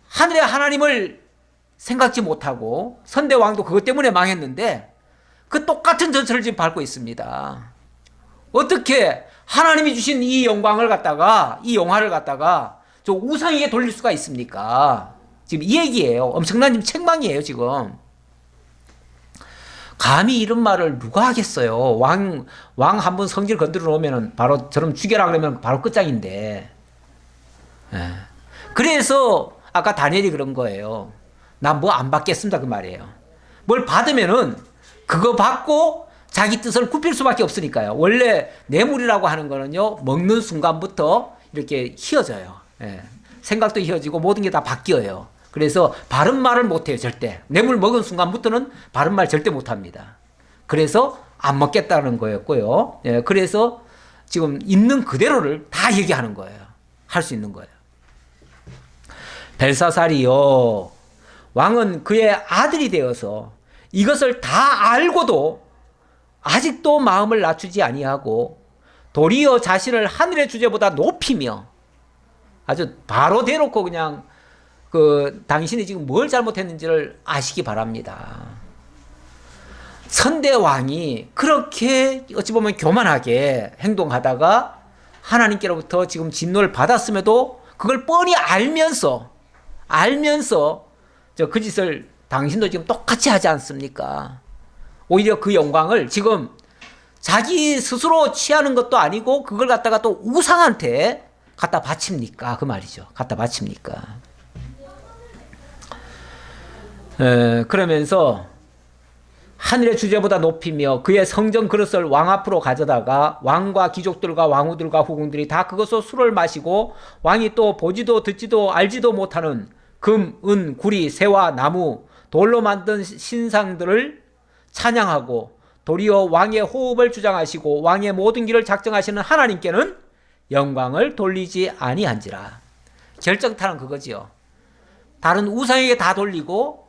하늘의 하나님을 생각지 못하고, 선대왕도 그것 때문에 망했는데 그 똑같은 전철을 지금 밟고 있습니다. 어떻게 하나님이 주신 이 영광을 갖다가, 이 영화를 갖다가 저 우상에게 돌릴 수가 있습니까? 지금 이 얘기예요. 엄청난 지금 책망이에요, 지금. 감히 이런 말을 누가 하겠어요? 왕 한 번 성질 건드려 놓으면 바로 저럼 죽여라 그러면 바로 끝장인데. 그래서 아까 다니엘이 그런 거예요. 나 뭐 안 받겠습니다, 그 말이에요. 뭘 받으면은 그거 받고 자기 뜻을 굽힐 수밖에 없으니까요. 원래 뇌물이라고 하는 거는요, 먹는 순간부터 이렇게 휘어져요. 생각도 휘어지고 모든 게 다 바뀌어요. 그래서 바른 말을 못해요, 절대. 뇌물 먹은 순간부터는 바른 말 절대 못합니다. 그래서 안 먹겠다는 거였고요. 그래서 지금 있는 그대로를 다 얘기하는 거예요. 할 수 있는 거예요. 벨사살이요, 왕은 그의 아들이 되어서 이것을 다 알고도 아직도 마음을 낮추지 아니하고 도리어 자신을 하늘의 주제보다 높이며, 아주 바로 대놓고 그냥 당신이 지금 뭘 잘못했는지를 아시기 바랍니다. 선대왕이 그렇게 어찌 보면 교만하게 행동하다가 하나님께로부터 지금 진노를 받았음에도 그걸 뻔히 알면서 그 짓을 당신도 지금 똑같이 하지 않습니까? 오히려 그 영광을 지금 자기 스스로 취하는 것도 아니고 그걸 갖다가 또 우상한테 갖다 바칩니까? 그 말이죠. 갖다 바칩니까? 그러면서 하늘의 주제보다 높이며 그의 성전 그릇을 왕 앞으로 가져다가 왕과 귀족들과 왕후들과 후궁들이 다 그것으로 술을 마시고 왕이 또 보지도 듣지도 알지도 못하는 금, 은, 구리, 새와 나무, 돌로 만든 신상들을 찬양하고 도리어 왕의 호흡을 주장하시고 왕의 모든 길을 작정하시는 하나님께는 영광을 돌리지 아니한지라. 결정타는 그거지요. 다른 우상에게 다 돌리고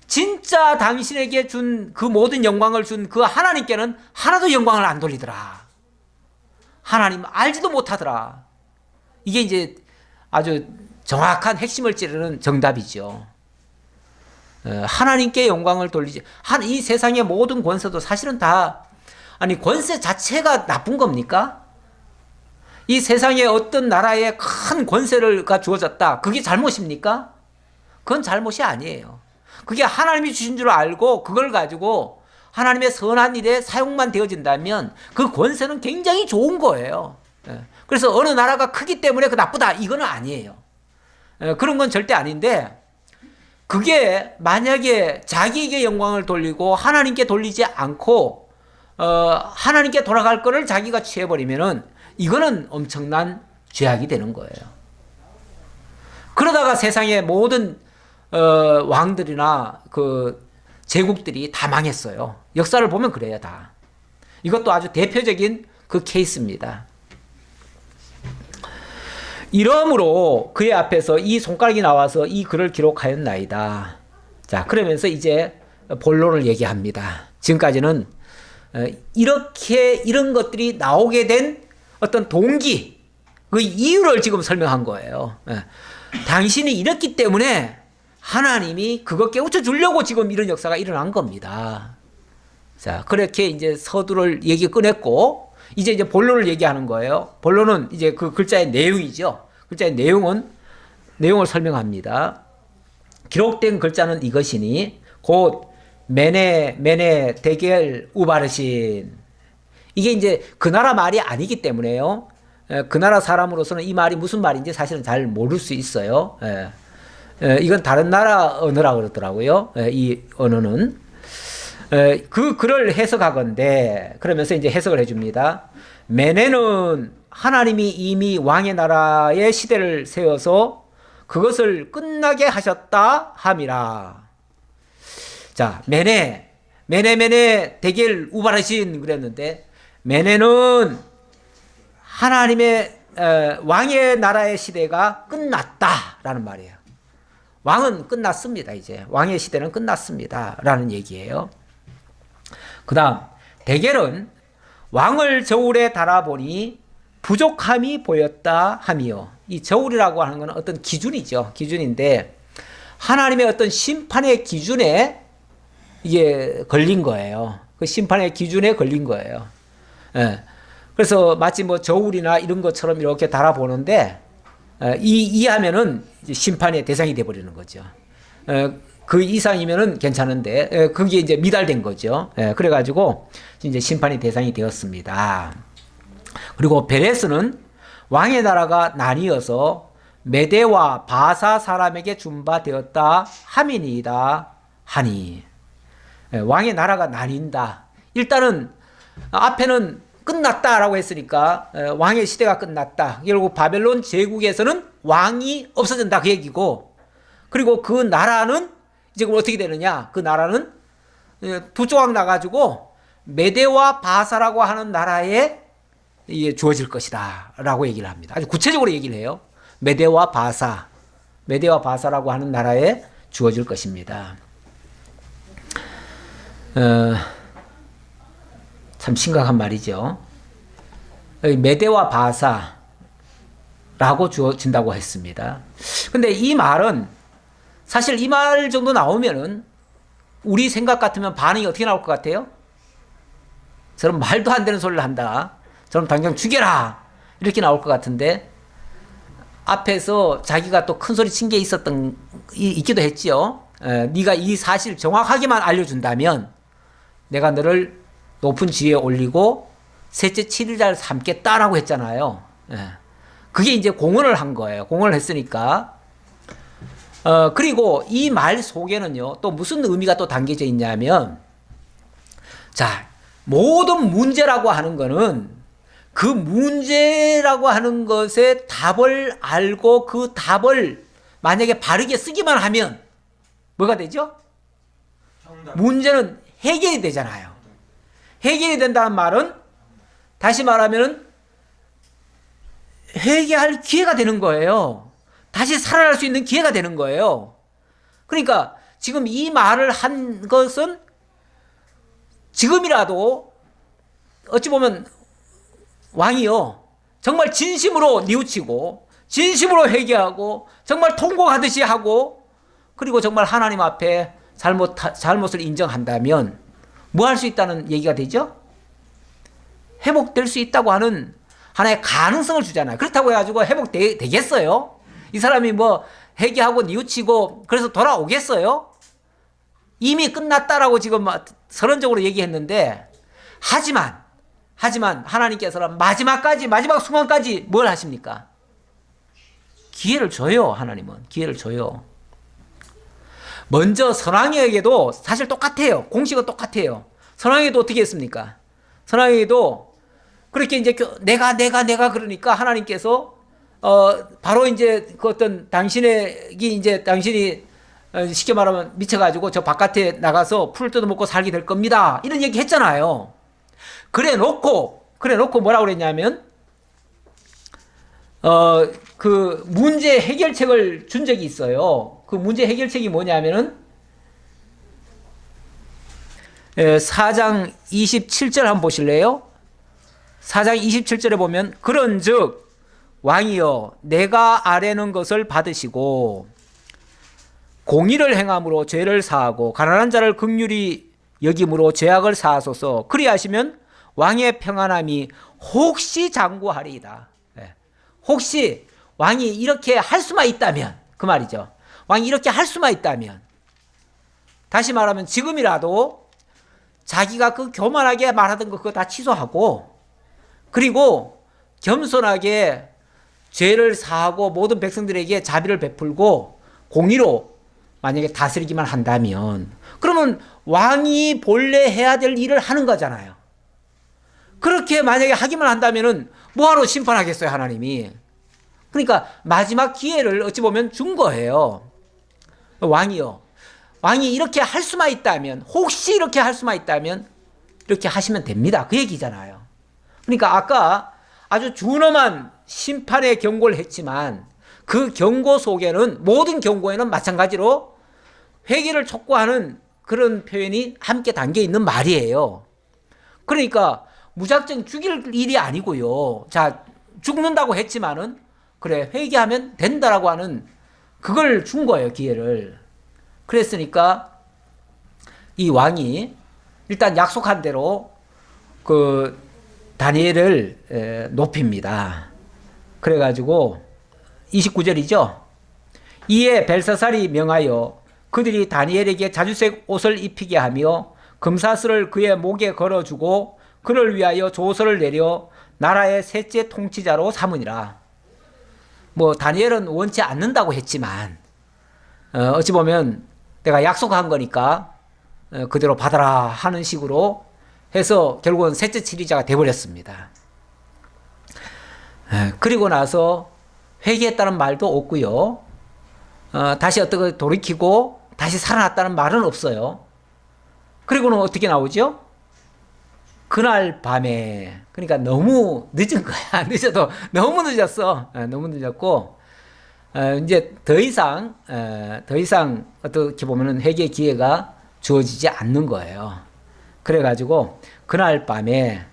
진짜 당신에게 준 그 모든 영광을 준 그 하나님께는 하나도 영광을 안 돌리더라. 하나님 알지도 못하더라. 이게 이제 아주 정확한 핵심을 찌르는 정답이죠. 하나님께 영광을 돌리지. 이 세상의 모든 권세도 사실은 다, 아니 권세 자체가 나쁜 겁니까? 이 세상에 어떤 나라에 큰 권세가 주어졌다. 그게 잘못입니까? 그건 잘못이 아니에요. 그게 하나님이 주신 줄 알고 그걸 가지고 하나님의 선한 일에 사용만 되어진다면 그 권세는 굉장히 좋은 거예요. 그래서 어느 나라가 크기 때문에 그 나쁘다 이거는 아니에요. 그런 건 절대 아닌데, 그게 만약에 자기에게 영광을 돌리고 하나님께 돌리지 않고 하나님께 돌아갈 거를 자기가 취해버리면은 이거는 엄청난 죄악이 되는 거예요. 그러다가 세상의 모든 왕들이나 그 제국들이 다 망했어요. 역사를 보면 그래요, 다. 이것도 아주 대표적인 그 케이스입니다. 이러므로 그의 앞에서 이 손가락이 나와서 이 글을 기록하였나이다. 자, 그러면서 이제 본론을 얘기합니다. 지금까지는 이렇게 이런 것들이 나오게 된 어떤 동기, 그 이유를 지금 설명한 거예요. 당신이 이랬기 때문에 하나님이 그거 깨우쳐 주려고 지금 이런 역사가 일어난 겁니다. 자, 그렇게 이제 서두를 얘기 꺼냈고, 이제 본론을 얘기하는 거예요. 본론은 이제 그 글자의 내용이죠. 글자의 내용을 설명합니다. 기록된 글자는 이것이니 곧 메네 데겔 우바르신. 이게 이제 그 나라 말이 아니기 때문에요. 그 나라 사람으로서는 이 말이 무슨 말인지 사실은 잘 모를 수 있어요. 이건 다른 나라 언어라고 그러더라고요. 이 언어는. 그 글을 해석하건대, 그러면서 이제 해석을 해줍니다. 메네는 하나님이 이미 왕의 나라의 시대를 세워서 그것을 끝나게 하셨다 함이라. 자, 메네 데겔 우바르신 그랬는데, 메네는 하나님의 왕의 나라의 시대가 끝났다라는 말이에요. 왕은 끝났습니다. 이제 왕의 시대는 끝났습니다라는 얘기예요. 그 다음 데겔은 왕을 저울에 달아보니 부족함이 보였다 함이요. 이 저울이라고 하는 건 어떤 기준이죠. 기준인데 하나님의 어떤 심판의 기준에 이게 걸린 거예요. 그 심판의 기준에 걸린 거예요. 그래서 마치 뭐 저울이나 이런 것처럼 이렇게 달아보는데 이하면은 심판의 대상이 돼버리는 거죠. 그 이상이면은 괜찮은데 그게 이제 미달된 거죠. 그래가지고 이제 심판의 대상이 되었습니다. 그리고 베레스는 왕의 나라가 나뉘어서 메대와 바사 사람에게 준바되었다 함이니이다 하니. 왕의 나라가 나뉜다. 일단은 앞에는 끝났다라고 했으니까 왕의 시대가 끝났다. 결국 바벨론 제국에서는 왕이 없어진다 그 얘기고, 그리고 그 나라는 이제 그럼 어떻게 되느냐? 그 나라는 두 조각 나가지고 메대와 바사라고 하는 나라에 주어질 것이다 라고 얘기를 합니다. 아주 구체적으로 얘기를 해요. 메대와 바사라고 하는 나라에 주어질 것입니다. 참 심각한 말이죠. 메대와 바사라고 주어진다고 했습니다. 근데 이 말은 사실 이 말 정도 나오면은 우리 생각 같으면 반응이 어떻게 나올 것 같아요? 저런 말도 안 되는 소리를 한다. 저럼 당장 죽여라. 이렇게 나올 것 같은데 앞에서 자기가 또 큰 소리 친 게 있기도 했지요. 네가 이 사실 정확하게만 알려준다면 내가 너를 높은 지위에 올리고 셋째 7일자를 삼겠다라고 했잖아요. 예. 그게 이제 공언을 한 거예요. 공언을 했으니까. 그리고 이 말 속에는요, 또 무슨 의미가 또 담겨져 있냐면, 자, 모든 문제라고 하는 거는 그 문제라고 하는 것의 답을 알고 그 답을 만약에 바르게 쓰기만 하면 뭐가 되죠? 정답. 문제는 해결이 되잖아요. 해결이 된다는 말은 다시 말하면 회개할 기회가 되는 거예요. 다시 살아날 수 있는 기회가 되는 거예요. 그러니까 지금 이 말을 한 것은 지금이라도 어찌 보면 왕이요, 정말 진심으로 뉘우치고 진심으로 회개하고 정말 통곡하듯이 하고 그리고 정말 하나님 앞에 잘못을 인정한다면 뭐 할 수 있다는 얘기가 되죠? 회복될 수 있다고 하는 하나의 가능성을 주잖아요. 그렇다고 해가지고 회복되겠어요? 이 사람이 뭐 회개하고 뉘우치고 그래서 돌아오겠어요? 이미 끝났다라고 지금 서론적으로 얘기했는데 하지만 하나님께서는 마지막 순간까지 뭘 하십니까? 기회를 줘요. 하나님은 기회를 줘요. 먼저 선왕에게도 사실 똑같아요. 공식은 똑같아요. 선왕에게도 어떻게 했습니까? 선왕에게도 그렇게 이제 내가 그러니까 하나님께서 바로 이제 그 어떤 당신이 쉽게 말하면 미쳐가지고 저 바깥에 나가서 풀을 뜯어먹고 살게 될 겁니다. 이런 얘기 했잖아요. 그래 놓고 뭐라고 그랬냐면 그 문제 해결책을 준 적이 있어요. 그 문제 해결책이 뭐냐면은 4장 27절 한번 보실래요? 4장 27절에 보면 그런즉 왕이여 내가 아뢰는 것을 받으시고 공의를 행함으로 죄를 사하고 가난한 자를 긍휼히 여김으로 죄악을 사하소서. 그리하시면 왕의 평안함이 혹시 장구하리이다. 혹시 왕이 이렇게 할 수만 있다면 그 말이죠. 왕이 이렇게 할 수만 있다면 다시 말하면 지금이라도 자기가 그 교만하게 말하던 거 그거 다 취소하고 그리고 겸손하게 죄를 사하고 모든 백성들에게 자비를 베풀고 공의로 만약에 다스리기만 한다면 그러면 왕이 본래 해야 될 일을 하는 거잖아요. 그렇게 만약에 하기만 한다면은 뭐하러 심판하겠어요, 하나님이. 그러니까 마지막 기회를 어찌 보면 준 거예요. 왕이요. 왕이 이렇게 할 수만 있다면, 혹시 이렇게 할 수만 있다면 이렇게 하시면 됩니다. 그 얘기잖아요. 그러니까 아까 아주 준엄한 심판의 경고를 했지만 그 경고 속에는 모든 경고에는 마찬가지로 회개를 촉구하는 그런 표현이 함께 담겨 있는 말이에요. 그러니까 무작정 죽일 일이 아니고요. 자, 죽는다고 했지만은 그래 회개하면 된다라고 하는 그걸 준 거예요, 기회를. 그랬으니까 이 왕이 일단 약속한 대로 그 다니엘을 높입니다. 그래가지고 29절이죠. 이에 벨사살이 명하여 그들이 다니엘에게 자주색 옷을 입히게 하며 금사슬을 그의 목에 걸어주고 그를 위하여 조서를 내려 나라의 셋째 통치자로 삼으니라. 뭐 다니엘은 원치 않는다고 했지만 어찌 보면 내가 약속한 거니까 그대로 받아라 하는 식으로 해서 결국은 셋째 치리자가 되어버렸습니다. 그리고 나서 회개했다는 말도 없고요. 다시 어떻게 돌이키고 다시 살아났다는 말은 없어요. 그리고는 어떻게 나오죠? 그날 밤에, 그러니까 너무 늦은 거야. 늦어도 너무 늦었어. 너무 늦었고 이제 더 이상 어떻게 보면은 회개 기회가 주어지지 않는 거예요. 그래가지고 그날 밤에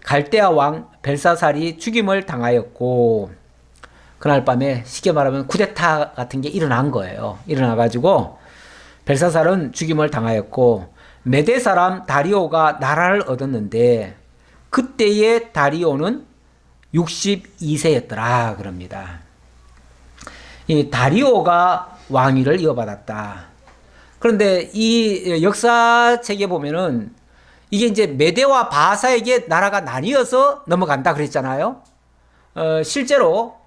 갈대아 왕 벨사살이 죽임을 당하였고 그날 밤에 쉽게 말하면 쿠데타 같은 게 일어난 거예요. 일어나가지고 벨사살은 죽임을 당하였고 메대 사람 다리오가 나라를 얻었는데 그때의 다리오는 62세였더라 그럽니다. 이 다리오가 왕위를 이어받았다. 그런데 이 역사책에 보면은 이게 이제 메대와 바사에게 나라가 나뉘어서 넘어간다 그랬잖아요. 실제로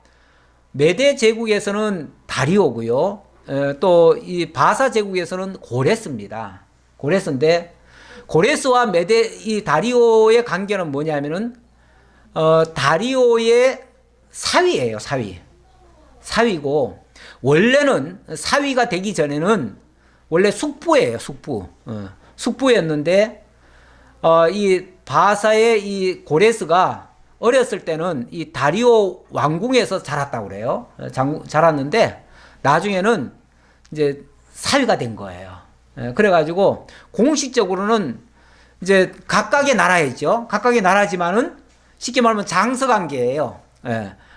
메대 제국에서는 다리오고요. 또 이 바사 제국에서는 고레스입니다. 고레스인데 고레스와 메대 이 다리오의 관계는 뭐냐면은 다리오의 사위예요, 사위. 사위고 원래는 사위가 되기 전에는 원래 숙부예요, 숙부. 숙부였는데 이 바사의 이 고레스가 어렸을 때는 이 다리오 왕궁에서 자랐다고 그래요. 자랐는데 나중에는 이제 사위가 된 거예요. 그래가지고 공식적으로는 이제 각각의 나라였죠. 각각의 나라지만은 쉽게 말하면 장서관계예요.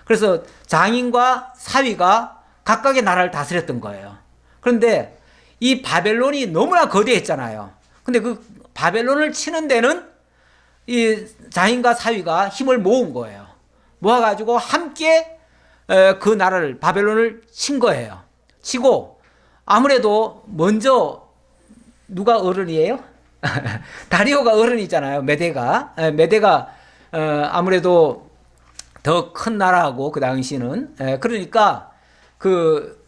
그래서 장인과 사위가 각각의 나라를 다스렸던 거예요. 그런데 이 바벨론이 너무나 거대했잖아요. 근데 그 바벨론을 치는 데는 이 장인과 사위가 힘을 모은 거예요. 모아가지고 함께 그 나라를 바벨론을 친 거예요. 치고 아무래도 먼저 누가 어른이에요? 다리오가 어른이잖아요. 메대가 아무래도 더 큰 나라고 그 당시는 그러니까 그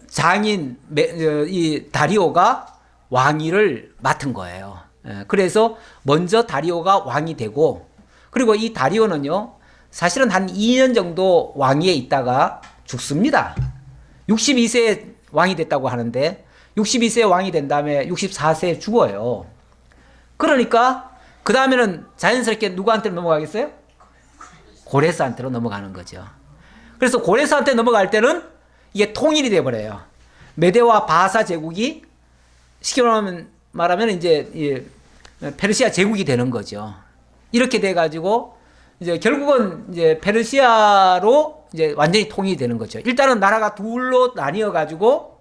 장인 이 다리오가 왕위를 맡은 거예요. 그래서 먼저 다리오가 왕이 되고 그리고 이 다리오는요 사실은 한 2년 정도 왕위에 있다가 죽습니다. 62세에 왕이 됐다고 하는데 62세에 왕이 된 다음에 64세에 죽어요. 그러니까 그 다음에는 자연스럽게 누구한테 넘어가겠어요? 고레스한테로 넘어가는 거죠. 그래서 고레스한테 넘어갈 때는 이게 통일이 돼버려요. 메대와 바사 제국이 쉽게 말하면 이제 페르시아 제국이 되는 거죠. 이렇게 돼가지고 이제 결국은 이제 페르시아로 이제 완전히 통일이 되는 거죠. 일단은 나라가 둘로 나뉘어가지고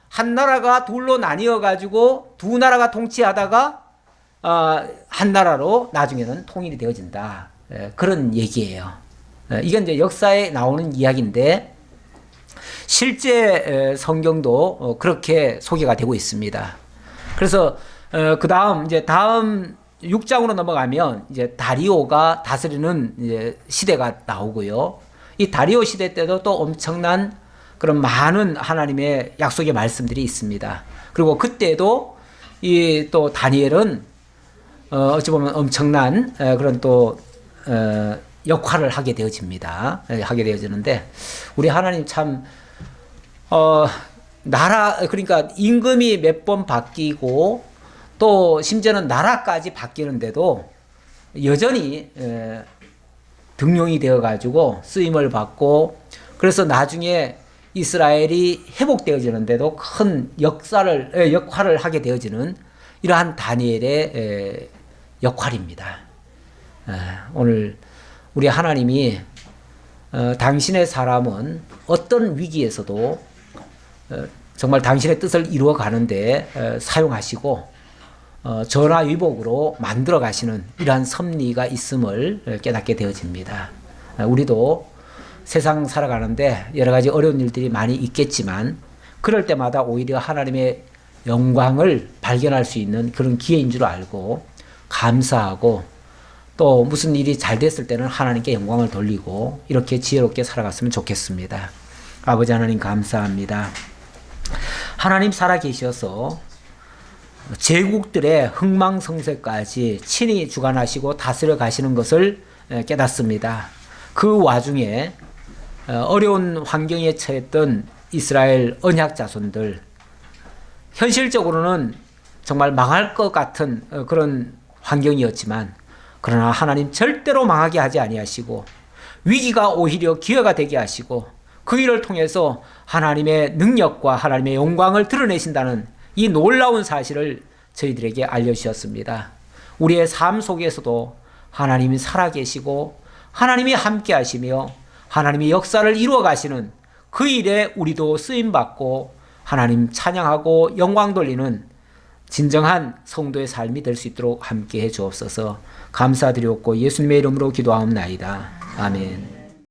한 나라가 둘로 나뉘어가지고 두 나라가 통치하다가 한 나라로 나중에는 통일이 되어진다. 그런 얘기예요. 이건 이제 역사에 나오는 이야기인데 실제 성경도 그렇게 소개가 되고 있습니다. 그래서 그 다음 이제 다음 6장으로 넘어가면 이제 다리오가 다스리는 이제 시대가 나오고요. 이 다리오 시대 때도 또 엄청난 그런 많은 하나님의 약속의 말씀들이 있습니다. 그리고 그때도 이 또 다니엘은 어찌 보면 엄청난 그런 또 역할을 하게 되어집니다. 하게 되어지는데 우리 하나님 참 나라 그러니까 임금이 몇 번 바뀌고 또 심지어는 나라까지 바뀌는데도 여전히 등용이 되어 가지고 쓰임을 받고 그래서 나중에 이스라엘이 회복되어지는데도 큰 역할을 하게 되어지는 이러한 다니엘의 역할입니다. 오늘 우리 하나님이 당신의 사람은 어떤 위기에서도 정말 당신의 뜻을 이루어 가는데 사용하시고 전화위복으로 만들어 가시는 이러한 섭리가 있음을 깨닫게 되어집니다. 우리도 세상 살아가는데 여러 가지 어려운 일들이 많이 있겠지만 그럴 때마다 오히려 하나님의 영광을 발견할 수 있는 그런 기회인 줄 알고 감사하고 또 무슨 일이 잘 됐을 때는 하나님께 영광을 돌리고 이렇게 지혜롭게 살아갔으면 좋겠습니다. 아버지 하나님 감사합니다. 하나님 살아계셔서 제국들의 흥망성쇠까지 친히 주관하시고 다스려 가시는 것을 깨닫습니다. 그 와중에 어려운 환경에 처했던 이스라엘 언약 자손들 현실적으로는 정말 망할 것 같은 그런 환경이었지만 그러나 하나님 절대로 망하게 하지 아니하시고 위기가 오히려 기회가 되게 하시고 그 일을 통해서 하나님의 능력과 하나님의 영광을 드러내신다는 이 놀라운 사실을 저희들에게 알려주셨습니다. 우리의 삶 속에서도 하나님이 살아계시고 하나님이 함께 하시며 하나님이 역사를 이루어 가시는 그 일에 우리도 쓰임받고 하나님 찬양하고 영광 돌리는 진정한 성도의 삶이 될 수 있도록 함께 해 주옵소서. 감사드리옵고 예수님의 이름으로 기도하옵나이다. 아멘.